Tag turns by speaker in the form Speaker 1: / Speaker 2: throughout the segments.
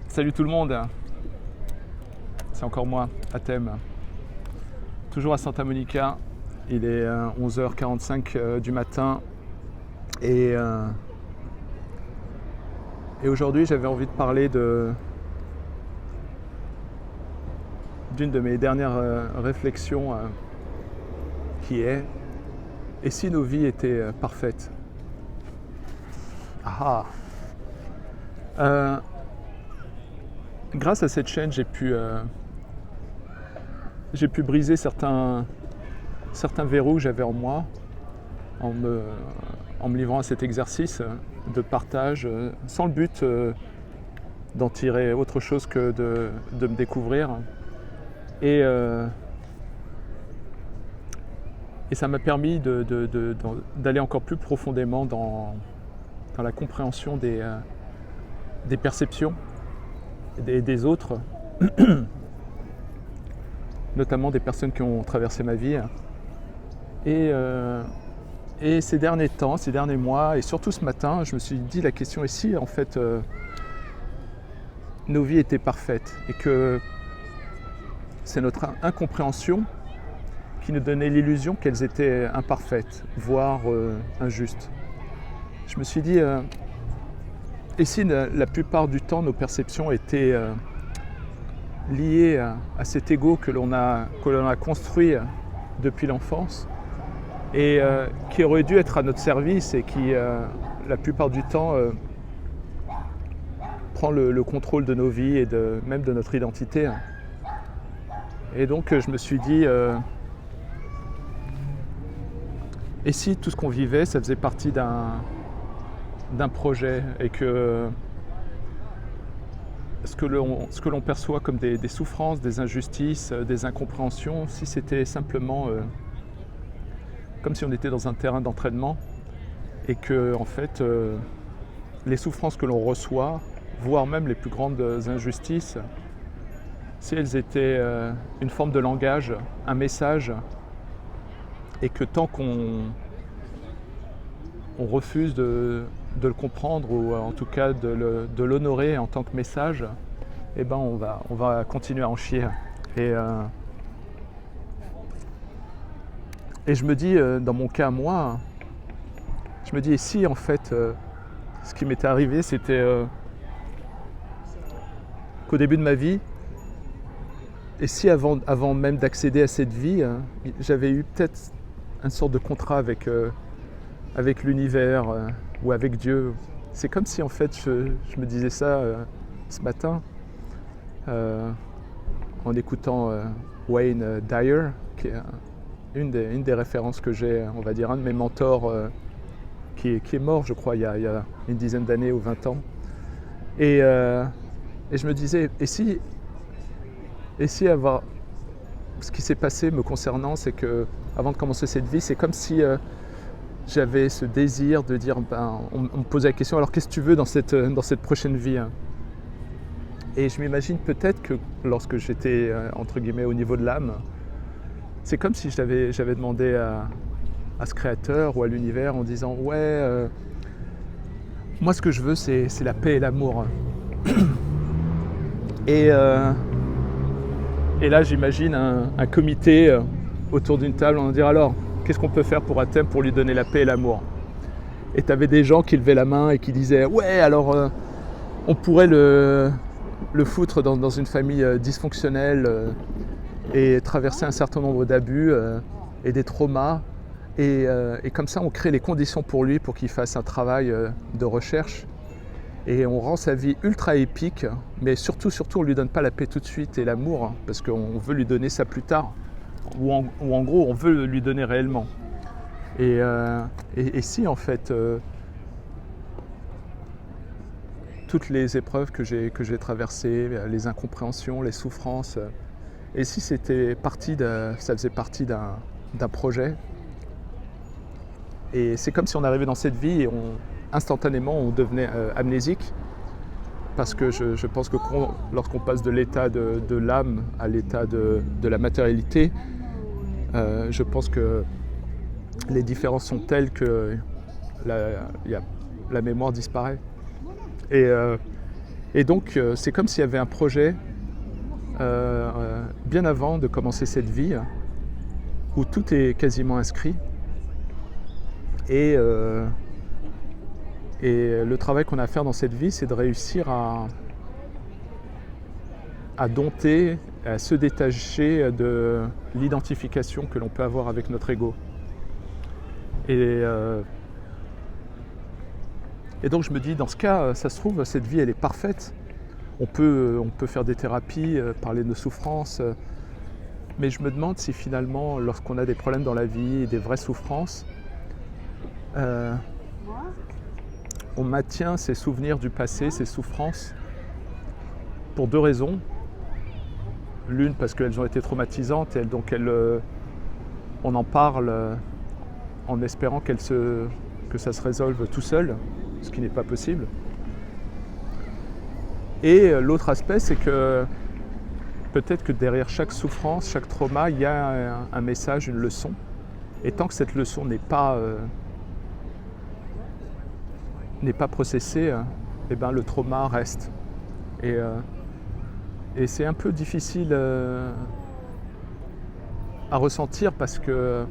Speaker 1: Salut tout le monde, c'est encore moi, Athème, toujours à Santa Monica. Il est 11h45 du matin et aujourd'hui j'avais envie de parler d'une de mes dernières réflexions qui est: et si nos vies étaient parfaites? Grâce à cette chaîne, j'ai pu briser certains verrous que j'avais en moi en me livrant à cet exercice de partage, sans le but d'en tirer autre chose que de me découvrir. Et ça m'a permis d'aller encore plus profondément dans la compréhension des perceptions des autres, notamment des personnes qui ont traversé ma vie. Et ces derniers mois, et surtout ce matin, je me suis dit la question: et si en fait nos vies étaient parfaites, et que c'est notre incompréhension qui nous donnait l'illusion qu'elles étaient imparfaites, voire injustes. Je me suis dit, et si la plupart du temps nos perceptions étaient liées à cet ego que l'on a construit depuis l'enfance, et qui aurait dû être à notre service, et qui la plupart du temps prend le contrôle de nos vies et même de notre identité. Et donc je me suis dit, et si tout ce qu'on vivait, ça faisait partie d'un projet, et que ce que l'on perçoit comme des souffrances, des injustices, des incompréhensions, si c'était simplement comme si on était dans un terrain d'entraînement, et que en fait les souffrances que l'on reçoit, voire même les plus grandes injustices, si elles étaient une forme de langage, un message, et que tant qu'on refuse de le comprendre, ou en tout cas de l'honorer en tant que message, eh ben on va continuer à en chier. Et je me dis, dans mon cas moi, je me dis: et si en fait ce qui m'était arrivé, c'était qu'au début de ma vie, et si avant même d'accéder à cette vie, j'avais eu peut-être une sorte de contrat avec l'univers, ou avec Dieu. C'est comme si en fait je me disais ça ce matin en écoutant Wayne Dyer, qui est une des références que j'ai, on va dire un de mes mentors, qui est mort, je crois, il y a une dizaine d'années ou 20 ans. Et je me disais, et si avoir ce qui s'est passé me concernant, c'est que avant de commencer cette vie, c'est comme si j'avais ce désir de dire, on me posait la question: alors qu'est-ce que tu veux dans cette prochaine vie? Et je m'imagine peut-être que lorsque j'étais entre guillemets au niveau de l'âme, c'est comme si j'avais demandé à ce créateur ou à l'univers en disant: ouais, moi ce que je veux, c'est la paix et l'amour. Et là j'imagine un comité autour d'une table, on va dire: alors qu'est-ce qu'on peut faire pour Athème pour lui donner la paix et l'amour? Et tu avais des gens qui levaient la main et qui disaient: ouais, alors on pourrait le foutre dans une famille dysfonctionnelle et traverser un certain nombre d'abus et des traumas, et comme ça on crée les conditions pour lui, pour qu'il fasse un travail de recherche, et on rend sa vie ultra épique, mais surtout on lui donne pas la paix tout de suite et l'amour, parce qu'on veut lui donner ça plus tard, ou en gros on veut lui donner réellement. Et si en fait toutes les épreuves que j'ai traversées, les incompréhensions, les souffrances, et si ça faisait partie d'un projet, et c'est comme si on arrivait dans cette vie et instantanément on devenait amnésique, parce que je pense que lorsqu'on passe de l'état de l'âme à l'état de la matérialité, je pense que les différences sont telles que la mémoire disparaît. Et Et donc c'est comme s'il y avait un projet bien avant de commencer cette vie où tout est quasiment inscrit et le travail qu'on a à faire dans cette vie, c'est de réussir à dompter, à se détacher de l'identification que l'on peut avoir avec notre ego. Et donc je me dis, dans ce cas, ça se trouve, cette vie, elle est parfaite. On peut faire des thérapies, parler de nos souffrances, mais je me demande si finalement, lorsqu'on a des problèmes dans la vie et des vraies souffrances, on maintient ces souvenirs du passé, ces souffrances, pour deux raisons. L'une, parce qu'elles ont été traumatisantes, et donc on en parle en espérant que ça se résolve tout seul, ce qui n'est pas possible. Et l'autre aspect, c'est que peut-être que derrière chaque souffrance, chaque trauma, il y a un message, une leçon. Et tant que cette leçon n'est pas processée, eh ben, le trauma reste. Et c'est un peu difficile à ressentir parce que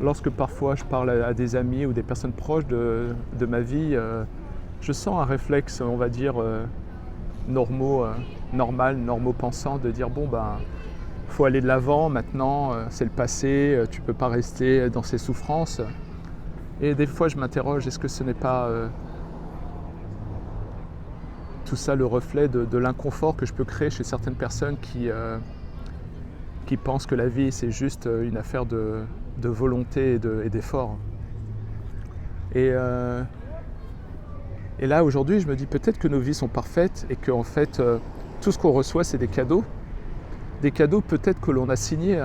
Speaker 1: lorsque parfois je parle à des amis ou des personnes proches de ma vie, je sens un réflexe, on va dire, normal, normaux-pensant, de dire bon ben, faut aller de l'avant maintenant, c'est le passé, tu peux pas rester dans ces souffrances. Et des fois je m'interroge, est-ce que ce n'est pas tout ça le reflet de l'inconfort que je peux créer chez certaines personnes qui pensent que la vie c'est juste une affaire de volonté et d'effort. Et là aujourd'hui je me dis peut-être que nos vies sont parfaites et qu'en fait tout ce qu'on reçoit c'est des cadeaux peut-être que l'on a signés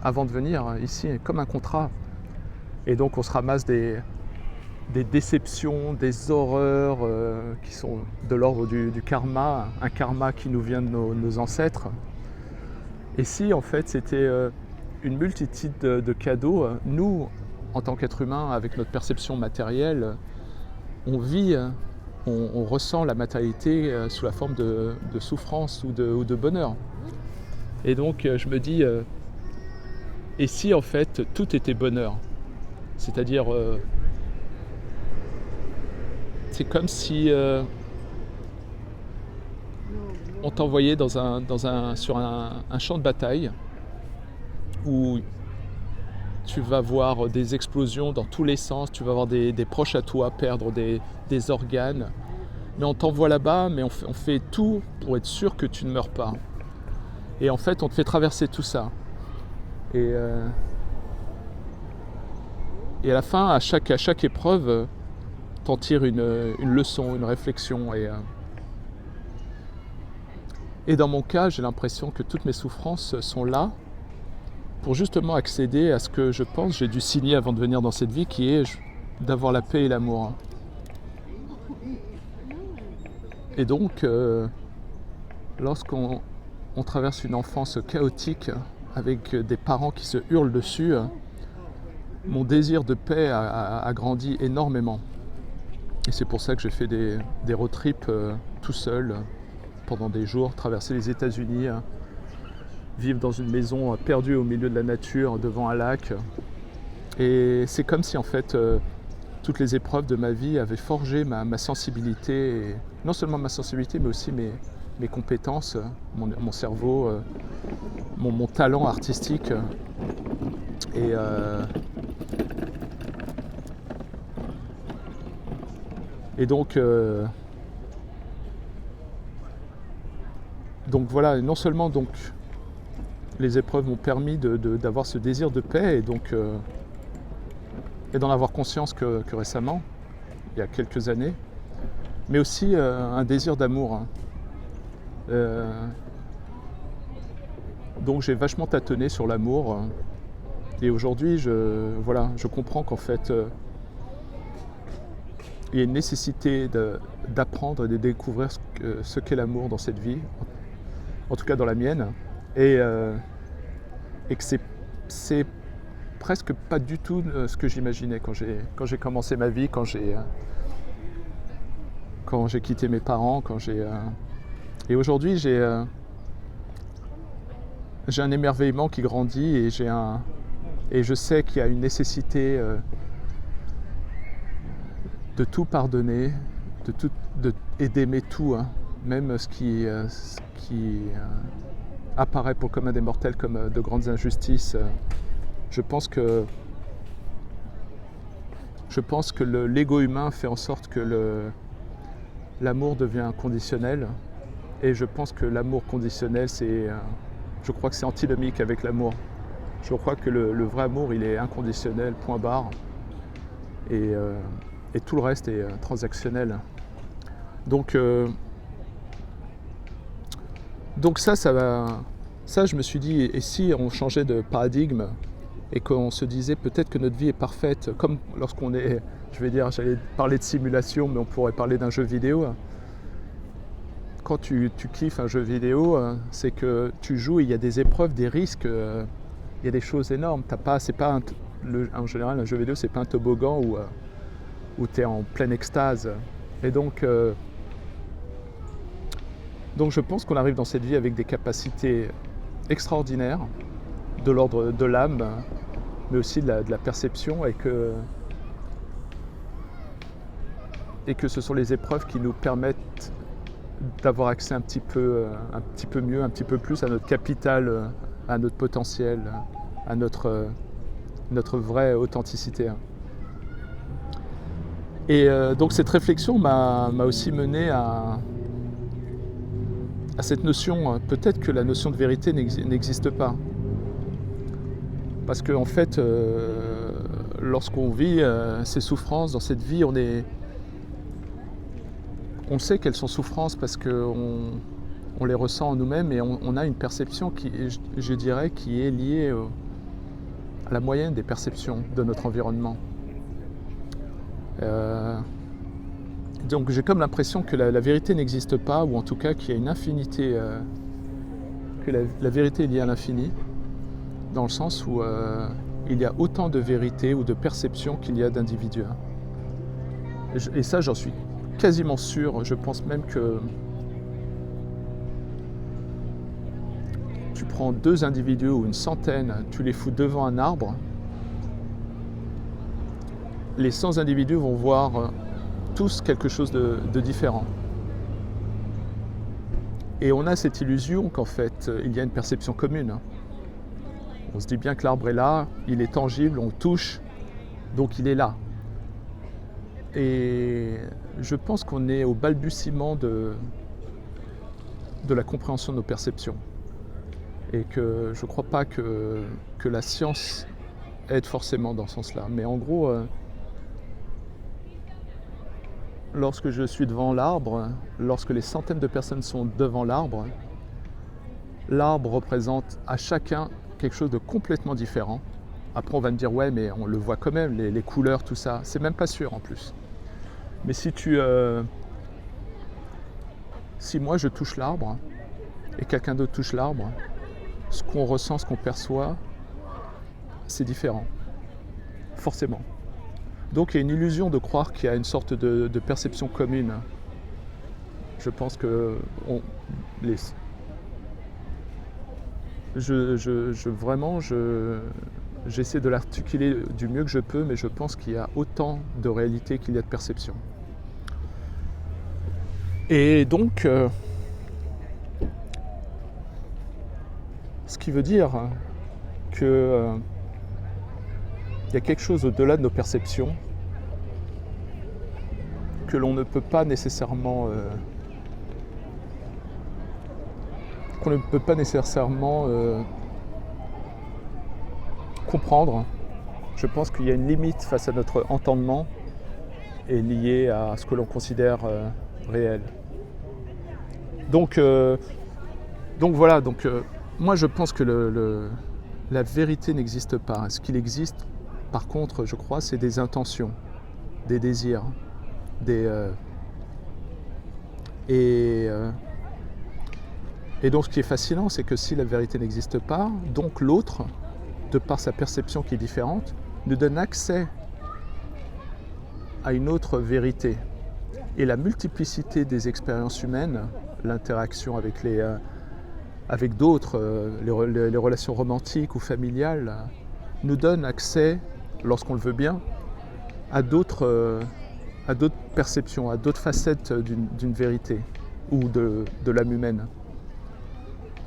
Speaker 1: avant de venir ici comme un contrat. Et donc on se ramasse des déceptions, des horreurs qui sont de l'ordre du karma, un karma qui nous vient de nos ancêtres. Et si en fait c'était une multitude de cadeaux, nous, en tant qu'êtres humains, avec notre perception matérielle, on vit, on ressent la matérialité sous la forme de souffrance ou de bonheur. Et donc je me dis, et si en fait tout était bonheur, c'est-à-dire c'est comme si on t'envoyait sur un champ de bataille où tu vas voir des explosions dans tous les sens, tu vas voir des proches à toi perdre des organes. Mais on t'envoie là-bas, mais on fait tout pour être sûr que tu ne meurs pas. Et en fait, on te fait traverser tout ça. Et à la fin, à chaque épreuve, t'en tires une leçon, une réflexion. Et dans mon cas, j'ai l'impression que toutes mes souffrances sont là pour justement accéder à ce que je pense j'ai dû signer avant de venir dans cette vie, qui est d'avoir la paix et l'amour. Et donc, lorsqu'on traverse une enfance chaotique avec des parents qui se hurlent dessus, mon désir de paix a grandi énormément. Et c'est pour ça que j'ai fait des road trips tout seul pendant des jours, traverser les États-Unis, vivre dans une maison perdue au milieu de la nature, devant un lac. Et c'est comme si en fait toutes les épreuves de ma vie avaient forgé ma sensibilité, et non seulement ma sensibilité mais aussi mes compétences, mon cerveau, mon talent artistique. Et donc voilà, non seulement donc les épreuves m'ont permis d'avoir ce désir de paix et d'en avoir conscience que récemment, il y a quelques années, mais aussi un désir d'amour. Donc j'ai vachement tâtonné sur l'amour et aujourd'hui je comprends qu'en fait il y a une nécessité d'apprendre et de découvrir ce qu'est l'amour dans cette vie, en tout cas dans la mienne, et que c'est presque pas du tout ce que j'imaginais quand j'ai commencé ma vie, quand j'ai quand j'ai quitté mes parents, et aujourd'hui j'ai un émerveillement qui grandit et je sais qu'il y a une nécessité de tout pardonner, et d'aimer tout, hein, même ce qui apparaît pour le commun des mortels comme de grandes injustices. Je pense que l'ego humain fait en sorte que l'amour devient conditionnel, et je pense que l'amour conditionnel, je crois que c'est antinomique avec l'amour. Je crois que le vrai amour, il est inconditionnel, point barre, et tout le reste est transactionnel. Donc ça, je me suis dit, et si on changeait de paradigme et qu'on se disait peut-être que notre vie est parfaite, comme lorsqu'on est, j'allais parler de simulation, mais on pourrait parler d'un jeu vidéo. Quand tu kiffes un jeu vidéo, c'est que tu joues, il y a des épreuves, des risques, il y a des choses énormes. En général, un jeu vidéo, c'est pas un toboggan où tu es en pleine extase. Et donc je pense qu'on arrive dans cette vie avec des capacités extraordinaires, de l'ordre de l'âme, mais aussi de la perception, et que ce sont les épreuves qui nous permettent d'avoir accès un petit peu mieux, un petit peu plus à notre capital, à notre potentiel, à notre vraie authenticité. Et donc cette réflexion m'a aussi mené à cette notion, peut-être que la notion de vérité n'existe pas. Parce qu'en fait, lorsqu'on vit ces souffrances dans cette vie, on sait qu'elles sont souffrances parce qu'on les ressent en nous-mêmes, et on a une perception qui, je dirais, qui est liée à la moyenne des perceptions de notre environnement. Donc j'ai comme l'impression que la vérité n'existe pas, ou en tout cas qu'il y a une infinité, que la vérité est liée à l'infini, dans le sens où il y a autant de vérité ou de perception qu'il y a d'individus. Et ça, j'en suis quasiment sûr. Je pense même que tu prends 2 individus ou une centaine, tu les fous devant un arbre, les 100 individus vont voir tous quelque chose de différent. Et on a cette illusion qu'en fait, il y a une perception commune. On se dit bien que l'arbre est là, il est tangible, on le touche, donc il est là. Et je pense qu'on est au balbutiement de la compréhension de nos perceptions. Et que je ne crois pas que la science aide forcément dans ce sens-là. Mais en gros, lorsque je suis devant l'arbre, lorsque les centaines de personnes sont devant l'arbre représente à chacun quelque chose de complètement différent. Après, on va me dire, ouais, mais on le voit quand même, les couleurs, tout ça. C'est même pas sûr en plus. Mais si moi je touche l'arbre et quelqu'un d'autre touche l'arbre, ce qu'on ressent, ce qu'on perçoit, c'est différent. Forcément. Donc il y a une illusion de croire qu'il y a une sorte de perception commune. Je pense que j'essaie de l'articuler du mieux que je peux, mais je pense qu'il y a autant de réalité qu'il y a de perception. Et donc, ce qui veut dire que il y a quelque chose au-delà de nos perceptions que l'on ne peut pas nécessairement comprendre. Je pense qu'il y a une limite face à notre entendement et liée à ce que l'on considère réel. Donc voilà, moi je pense que la vérité n'existe pas. Ce qu'il existe, par contre, je crois, c'est des intentions, des désirs, et donc ce qui est fascinant, c'est que si la vérité n'existe pas, donc l'autre, de par sa perception qui est différente, nous donne accès à une autre vérité. Et la multiplicité des expériences humaines, l'interaction avec d'autres, les relations romantiques ou familiales, nous donne accès, lorsqu'on le veut bien, à d'autres perceptions, à d'autres facettes d'une vérité ou de l'âme humaine.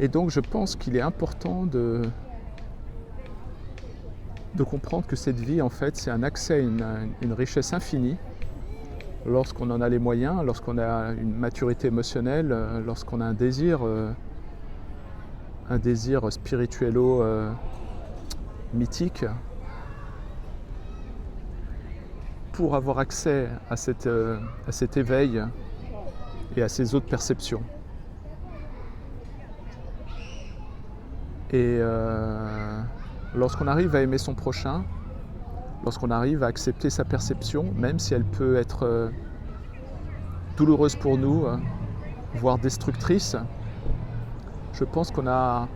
Speaker 1: Et donc je pense qu'il est important de comprendre que cette vie, en fait, c'est un accès à une richesse infinie lorsqu'on en a les moyens, lorsqu'on a une maturité émotionnelle, lorsqu'on a un désir spirituello-mythique, pour avoir accès à cet éveil et à ces autres perceptions. Et lorsqu'on arrive à aimer son prochain, lorsqu'on arrive à accepter sa perception, même si elle peut être douloureuse pour nous, voire destructrice, je pense qu'on a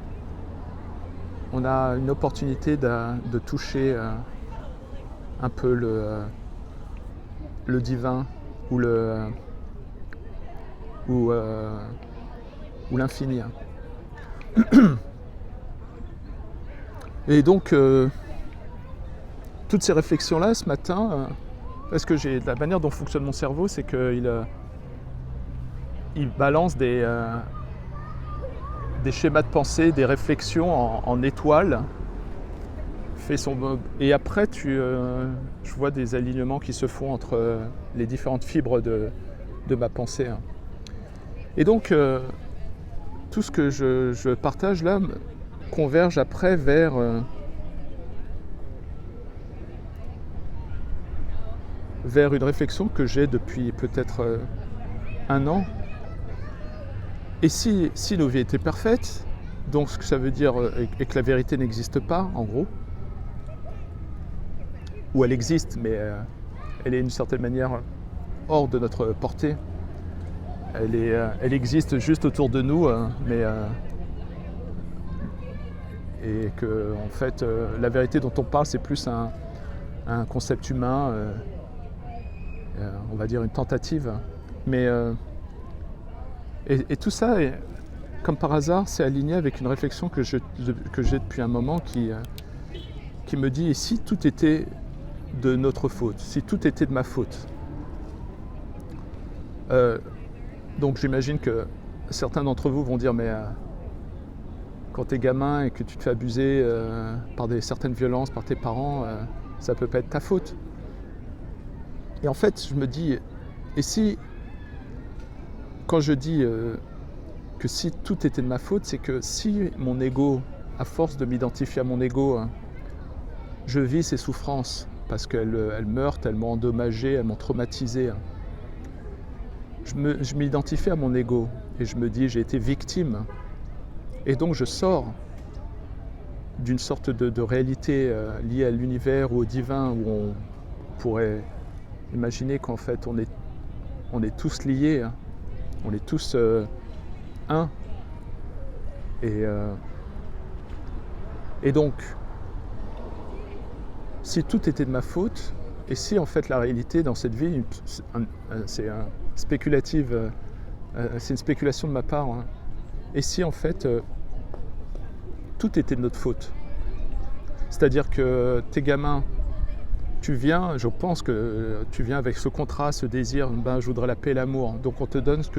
Speaker 1: une opportunité de toucher un peu le divin ou l'infini. Et donc, toutes ces réflexions-là, ce matin, parce que la manière dont fonctionne mon cerveau, c'est qu'il balance des schémas de pensée, des réflexions en étoiles. Et après, je vois des alignements qui se font entre les différentes fibres de ma pensée. Et donc, tout ce que je partage là converge après vers une réflexion que j'ai depuis peut-être 1 an. Et si nos vies étaient parfaites, donc ce que ça veut dire est que la vérité n'existe pas, en gros, ou elle existe, mais elle est d'une certaine manière hors de notre portée. Elle existe juste autour de nous, et que en fait la vérité dont on parle, c'est plus un concept humain, on va dire une tentative. Mais et tout ça, comme par hasard, c'est aligné avec une réflexion que j'ai depuis un moment qui me dit: et si tout était de notre faute, si tout était de ma faute? Donc j'imagine que certains d'entre vous vont dire: mais quand t'es gamin et que tu te fais abuser par certaines violences par tes parents, ça peut pas être ta faute. Et en fait, je me dis, et si, quand je dis que si tout était de ma faute, c'est que si mon ego, à force de m'identifier à mon ego, je vis ces souffrances parce qu'elles meurent, elles m'ont endommagé, elles m'ont traumatisé. Je m'identifie à mon ego et je me dis: j'ai été victime. Et donc je sors d'une sorte de réalité liée à l'univers ou au divin, où on pourrait imaginer qu'en fait on est tous liés, on est tous un. Et donc, si tout était de ma faute, et si en fait la réalité dans cette vie, c'est spéculative, c'est une spéculation de ma part, et si en fait tout était de notre faute, c'est-à-dire que t'es gamin, tu viens, je pense que tu viens avec ce contrat, ce désir, je voudrais la paix et l'amour, donc on te donne ce que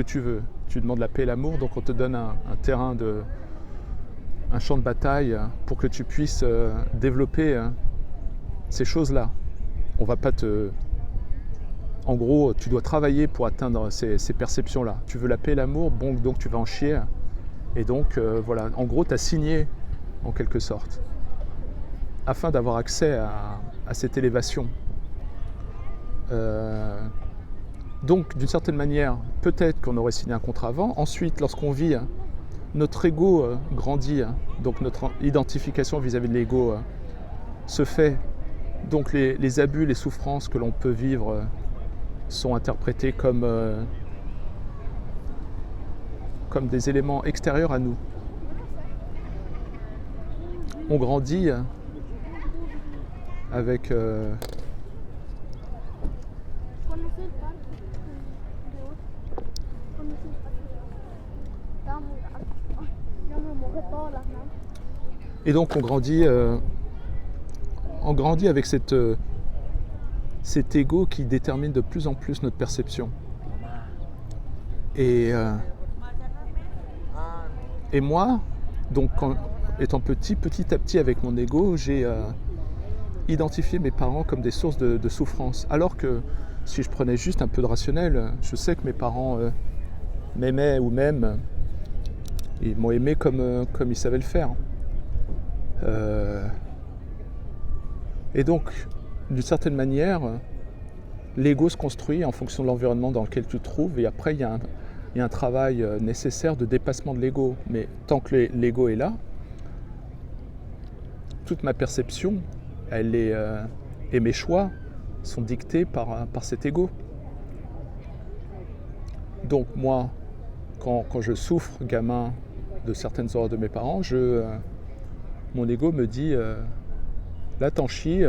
Speaker 1: tu veux. Tu demandes la paix et l'amour, donc on te donne un terrain, un champ de bataille pour que tu puisses développer ces choses-là. On va pas En gros, tu dois travailler pour atteindre ces perceptions-là. Tu veux la paix et l'amour, bon, donc tu vas en chier. Et donc, voilà, en gros, tu as signé, en quelque sorte, afin d'avoir accès à cette élévation. Donc, d'une certaine manière, peut-être qu'on aurait signé un contrat avant. Ensuite, lorsqu'on vit, notre ego grandit, donc notre identification vis-à-vis de l'ego se fait. Donc, les abus, les souffrances que l'on peut vivre sont interprétés comme des éléments extérieurs à nous. On grandit Et donc on grandit avec cet ego qui détermine de plus en plus notre perception. Et moi, donc étant petit à petit avec mon ego, j'ai identifié mes parents comme des sources de souffrance. Alors que si je prenais juste un peu de rationnel, je sais que mes parents m'aimaient ou m'aiment. Ils m'ont aimé comme ils savaient le faire. Et donc, d'une certaine manière, l'ego se construit en fonction de l'environnement dans lequel tu te trouves. Et après, il y a un travail nécessaire de dépassement de l'ego. Mais tant que l'ego est là, toute ma perception, et mes choix sont dictés par cet ego. Donc moi, quand je souffre, gamin, de certaines horreurs de mes parents, mon ego me dit là t'en chies,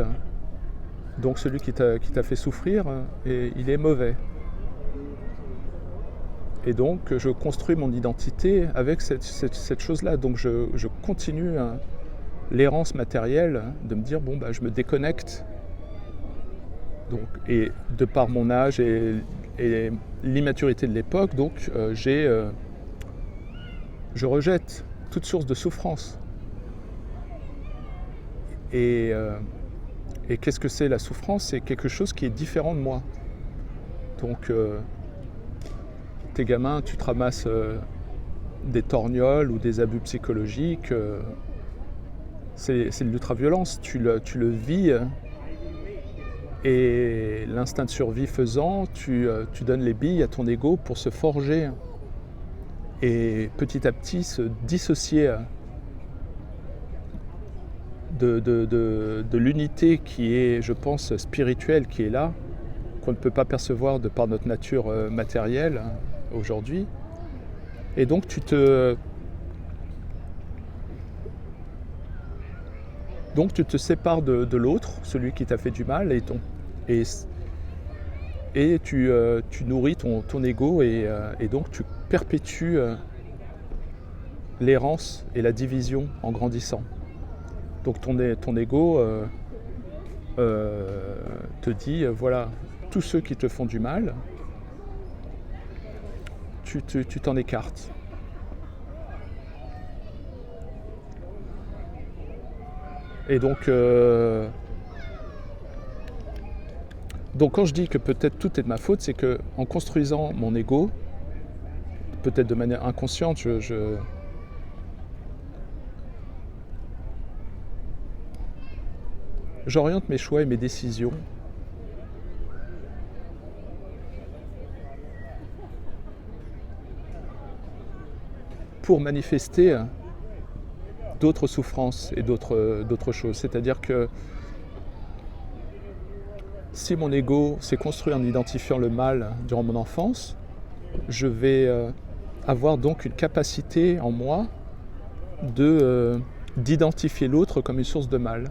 Speaker 1: donc celui qui t'a fait souffrir, il est mauvais. Et donc je construis mon identité avec cette chose-là. Donc je continue l'errance matérielle de me dire je me déconnecte. Donc, et de par mon âge et l'immaturité de l'époque, donc je rejette toute source de souffrance. Et qu'est-ce que c'est la souffrance? C'est quelque chose qui est différent de moi. Donc, t'es gamin, tu te ramasses des torgnoles ou des abus psychologiques. C'est de l'ultra-violence. Tu le vis. Et l'instinct de survie faisant, tu donnes les billes à ton ego pour se forger. Et petit à petit se dissocier de l'unité qui est, je pense, spirituelle, qui est là, qu'on ne peut pas percevoir de par notre nature matérielle aujourd'hui. Et donc tu te sépares de l'autre, celui qui t'a fait du mal, et tu nourris ton ego, et donc tu perpétues l'errance et la division en grandissant. Donc ton ego te dit, voilà, tous ceux qui te font du mal, tu t'en écartes. Et donc quand je dis que peut-être tout est de ma faute, c'est que en construisant mon ego, peut-être de manière inconsciente, j'oriente mes choix et mes décisions pour manifester d'autres souffrances et d'autres choses. C'est-à-dire que si mon ego s'est construit en identifiant le mal durant mon enfance, je vais avoir donc une capacité en moi d'identifier l'autre comme une source de mal.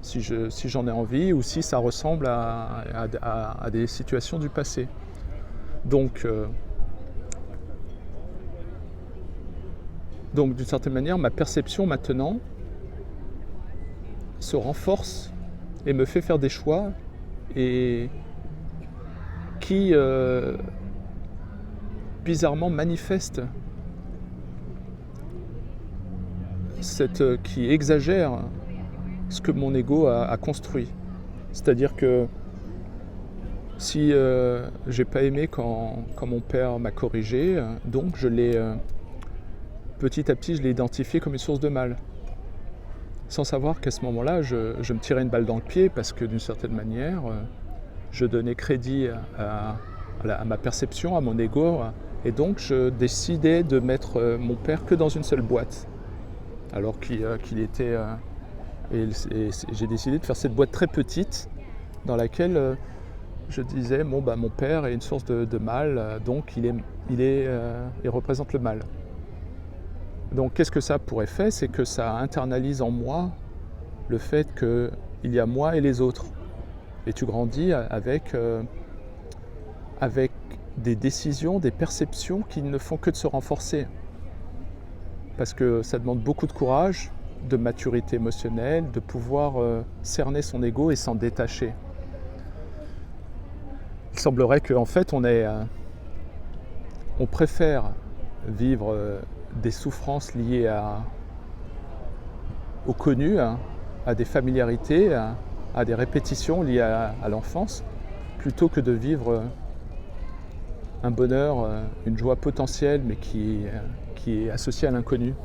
Speaker 1: Si j'en ai envie, ou si ça ressemble à des situations du passé. Donc d'une certaine manière, ma perception maintenant se renforce et me fait faire des choix et qui bizarrement manifestent qui exagère ce que mon ego a construit. C'est-à-dire que si j'ai pas aimé quand mon père m'a corrigé, donc je l'ai petit à petit, je l'ai identifié comme une source de mal. Sans savoir qu'à ce moment-là, je me tirais une balle dans le pied parce que d'une certaine manière, je donnais crédit à ma perception, à mon ego, et donc je décidais de mettre mon père que dans une seule boîte. Alors qu'il était... et j'ai décidé de faire cette boîte très petite dans laquelle je disais, mon père est une source de mal, donc il représente le mal. Donc qu'est-ce que ça a pour effet? C'est que ça internalise en moi le fait qu'il y a moi et les autres. Et tu grandis avec avec des décisions, des perceptions qui ne font que de se renforcer. Parce que ça demande beaucoup de courage, de maturité émotionnelle, de pouvoir cerner son ego et s'en détacher. Il semblerait qu'en fait on préfère vivre des souffrances liées au connu, à des familiarités, à des répétitions liées à l'enfance, plutôt que de vivre un bonheur, une joie potentielle, mais qui est associée à l'inconnu.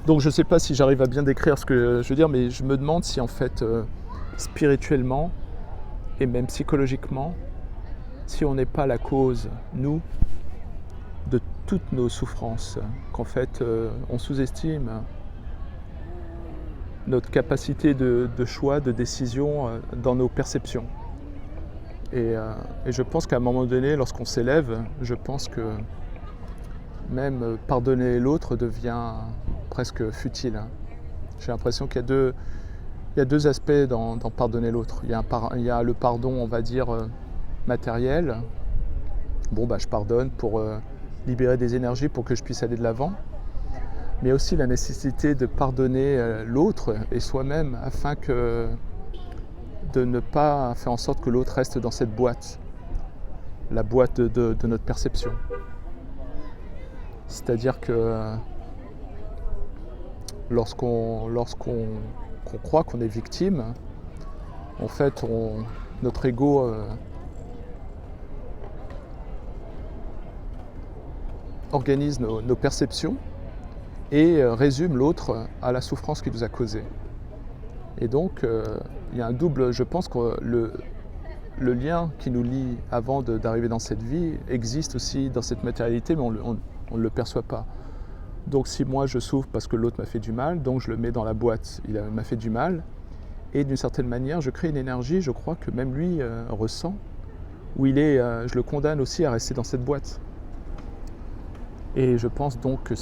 Speaker 1: Donc je ne sais pas si j'arrive à bien décrire ce que je veux dire, mais je me demande si en fait, spirituellement et même psychologiquement, si on n'est pas la cause, nous, de toutes nos souffrances, qu'en fait on sous-estime notre capacité de choix, de décision dans nos perceptions. Et je pense qu'à un moment donné, lorsqu'on s'élève, je pense que même pardonner l'autre devient presque futile. J'ai l'impression qu'il y a deux aspects dans pardonner l'autre. Il y a le pardon, on va dire, matériel. Bon, je pardonne pour libérer des énergies pour que je puisse aller de l'avant. Mais aussi la nécessité de pardonner l'autre et soi-même afin de ne pas faire en sorte que l'autre reste dans cette boîte, la boîte de notre perception. C'est-à-dire que lorsqu'on croit qu'on est victime, en fait, notre ego organise nos perceptions et résume l'autre à la souffrance qu'il nous a causée. Et donc, il y a un double, je pense que le lien qui nous lie avant d'arriver dans cette vie existe aussi dans cette matérialité, mais on ne le perçoit pas. Donc si moi je souffre parce que l'autre m'a fait du mal, donc je le mets dans la boîte, il m'a fait du mal, et d'une certaine manière je crée une énergie, je crois que même lui ressent, où je le condamne aussi à rester dans cette boîte. Et je pense donc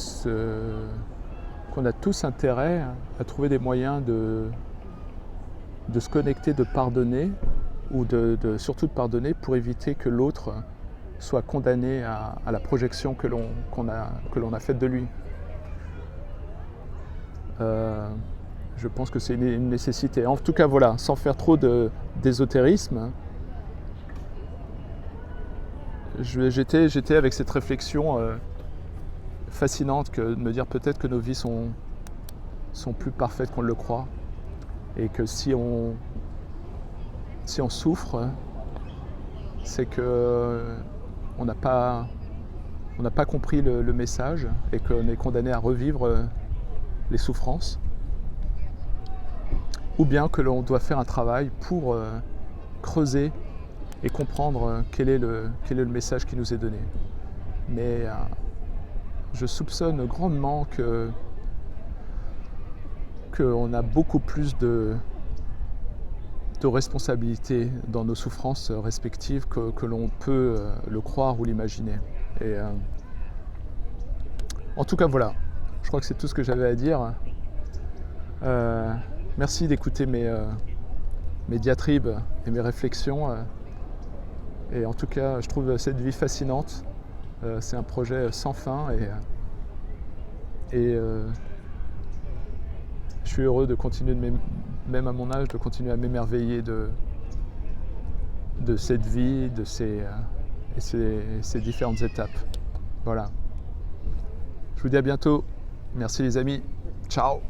Speaker 1: qu'on a tous intérêt à trouver des moyens de se connecter, de pardonner, ou surtout de pardonner pour éviter que l'autre soit condamné à la projection que l'on a faite de lui. Je pense que c'est une nécessité. En tout cas, voilà, sans faire trop d'ésotérisme, j'étais avec cette réflexion fascinante que de me dire peut-être que nos vies sont plus parfaites qu'on le croit, et que si on souffre, c'est que on n'a pas compris le message et qu'on est condamné à revivre les souffrances, ou bien que l'on doit faire un travail pour creuser et comprendre quel est le message qui nous est donné. Mais je soupçonne grandement qu'on a beaucoup plus de responsabilités dans nos souffrances respectives que l'on peut le croire ou l'imaginer. Et en tout cas, voilà, je crois que c'est tout ce que j'avais à dire. Merci d'écouter mes diatribes et mes réflexions. Et en tout cas, je trouve cette vie fascinante. C'est un projet sans fin et je suis heureux de continuer, même à mon âge, de continuer à m'émerveiller de cette vie, de ces différentes étapes. Voilà. Je vous dis à bientôt. Merci les amis. Ciao.